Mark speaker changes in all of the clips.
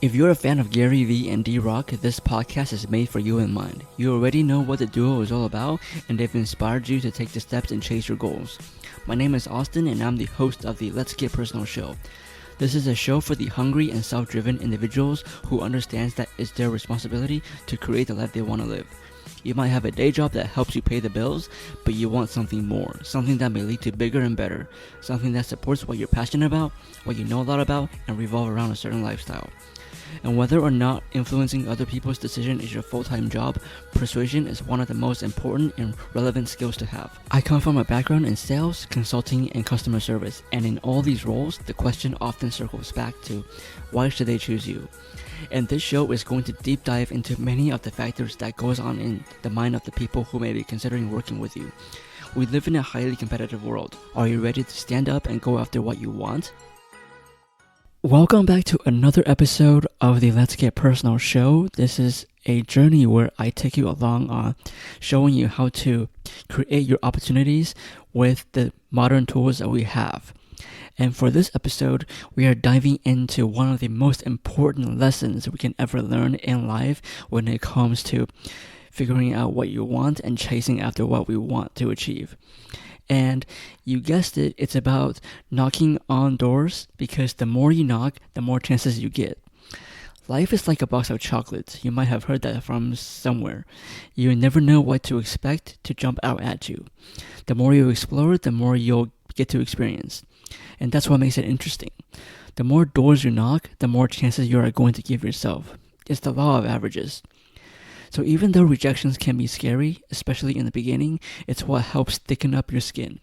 Speaker 1: If you're a fan of Gary Vee and D-Rock, this podcast is made for you in mind. You already know what the duo is all about, and they've inspired you to take the steps and chase your goals. My name is Austin, and I'm the host of the Let's Get Personal show. This is a show for the hungry and self-driven individuals who understands that it's their responsibility to create the life they want to live. You might have a day job that helps you pay the bills, but you want something more, something that may lead to bigger and better, something that supports what you're passionate about, what you know a lot about, and revolve around a certain lifestyle. And whether or not influencing other people's decision is your full-time job, persuasion is one of the most important and relevant skills to have. I come from a background in sales, consulting, and customer service, and in all these roles, the question often circles back to, why should they choose you? And this show is going to deep dive into many of the factors that goes on in the mind of the people who may be considering working with you. We live in a highly competitive world. Are you ready to stand up and go after what you want? Welcome back to another episode of the Let's Get Personal show. This is a journey where I take you along on showing you how to create your opportunities with the modern tools that we have. And for this episode, we are diving into one of the most important lessons we can ever learn in life when it comes to figuring out what you want and chasing after what we want to achieve. And you guessed it, it's about knocking on doors, because the more you knock, the more chances you get. Life is like a box of chocolates. You might have heard that from somewhere. You never know what to expect to jump out at you. The more you explore, the more you'll get to experience. And that's what makes it interesting. The more doors you knock, the more chances you are going to give yourself. It's the law of averages. So even though rejections can be scary, especially in the beginning, it's what helps thicken up your skin.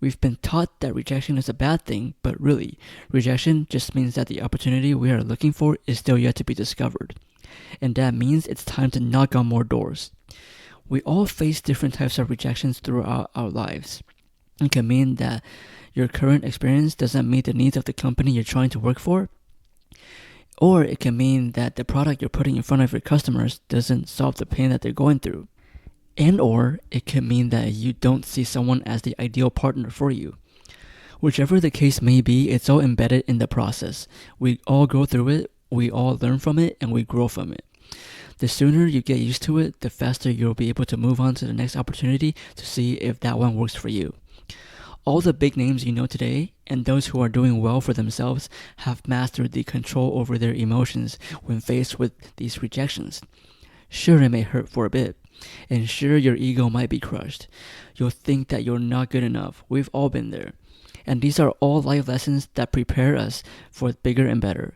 Speaker 1: We've been taught that rejection is a bad thing, but really, rejection just means that the opportunity we are looking for is still yet to be discovered. And that means it's time to knock on more doors. We all face different types of rejections throughout our lives. It can mean that your current experience doesn't meet the needs of the company you're trying to work for. Or it can mean that the product you're putting in front of your customers doesn't solve the pain that they're going through. And or it can mean that you don't see someone as the ideal partner for you. Whichever the case may be, it's all embedded in the process. We all go through it, we all learn from it, and we grow from it. The sooner you get used to it, the faster you'll be able to move on to the next opportunity to see if that one works for you. All the big names you know today, and those who are doing well for themselves, have mastered the control over their emotions when faced with these rejections. Sure, it may hurt for a bit, and sure, your ego might be crushed. You'll think that you're not good enough. We've all been there. And these are all life lessons that prepare us for bigger and better.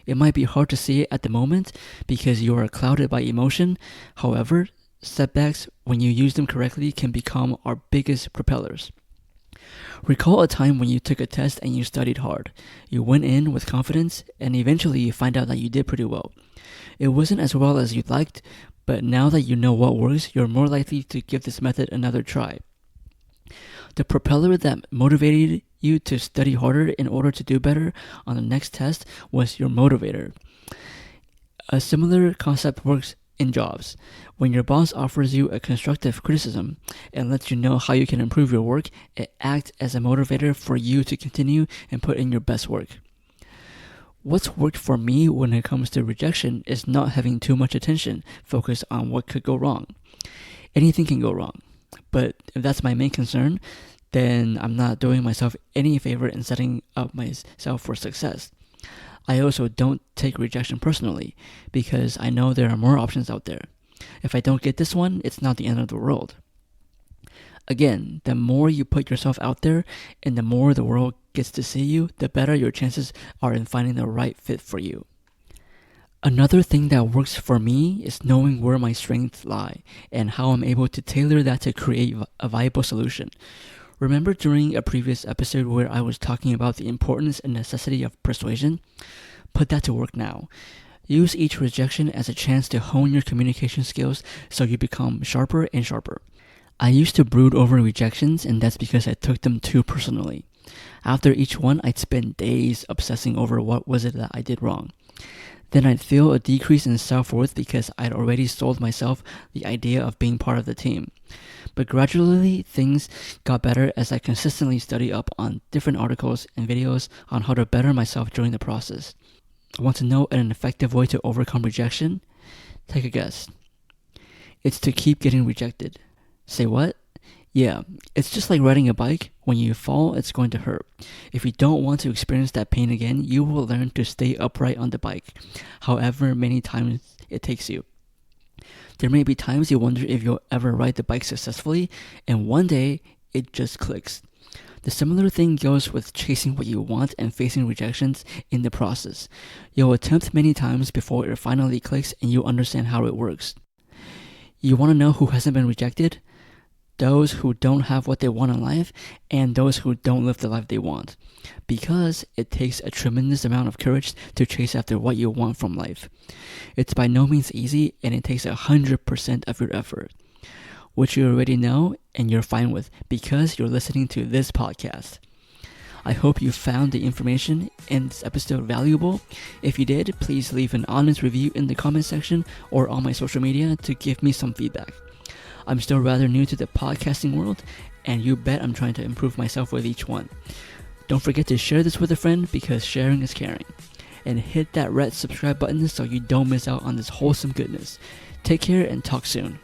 Speaker 1: It might be hard to see it at the moment because you are clouded by emotion. However, setbacks, when you use them correctly, can become our biggest propellers. Recall a time when you took a test and you studied hard. You went in with confidence, and eventually you find out that you did pretty well. It wasn't as well as you'd liked, but now that you know what works, you're more likely to give this method another try. The propeller that motivated you to study harder in order to do better on the next test was your motivator. A similar concept works in jobs. When your boss offers you a constructive criticism and lets you know how you can improve your work, it acts as a motivator for you to continue and put in your best work. What's worked for me when it comes to rejection is not having too much attention focused on what could go wrong. Anything can go wrong, but if that's my main concern, then I'm not doing myself any favor in setting up myself for success. I also don't take rejection personally because I know there are more options out there. If I don't get this one, it's not the end of the world. Again, the more you put yourself out there and the more the world gets to see you, the better your chances are in finding the right fit for you. Another thing that works for me is knowing where my strengths lie and how I'm able to tailor that to create a viable solution. Remember during a previous episode where I was talking about the importance and necessity of persuasion? Put that to work now. Use each rejection as a chance to hone your communication skills so you become sharper and sharper. I used to brood over rejections, and that's because I took them too personally. After each one, I'd spend days obsessing over what was it that I did wrong. Then I'd feel a decrease in self-worth because I'd already sold myself the idea of being part of the team. But gradually, things got better as I consistently studied up on different articles and videos on how to better myself during the process. Want to know an effective way to overcome rejection? Take a guess. It's to keep getting rejected. Say what? Yeah, it's just like riding a bike. When you fall, it's going to hurt. If you don't want to experience that pain again, you will learn to stay upright on the bike, however many times it takes you. There may be times you wonder if you'll ever ride the bike successfully, and one day, it just clicks. The similar thing goes with chasing what you want and facing rejections in the process. You'll attempt many times before it finally clicks and you understand how it works. You want to know who hasn't been rejected? Those who don't have what they want in life, and those who don't live the life they want. Because it takes a tremendous amount of courage to chase after what you want from life. It's by no means easy, and it takes 100% of your effort, which you already know and you're fine with because you're listening to this podcast. I hope you found the information in this episode valuable. If you did, please leave an honest review in the comment section or on my social media to give me some feedback. I'm still rather new to the podcasting world, and you bet I'm trying to improve myself with each one. Don't forget to share this with a friend because sharing is caring. And hit that red subscribe button so you don't miss out on this wholesome goodness. Take care and talk soon.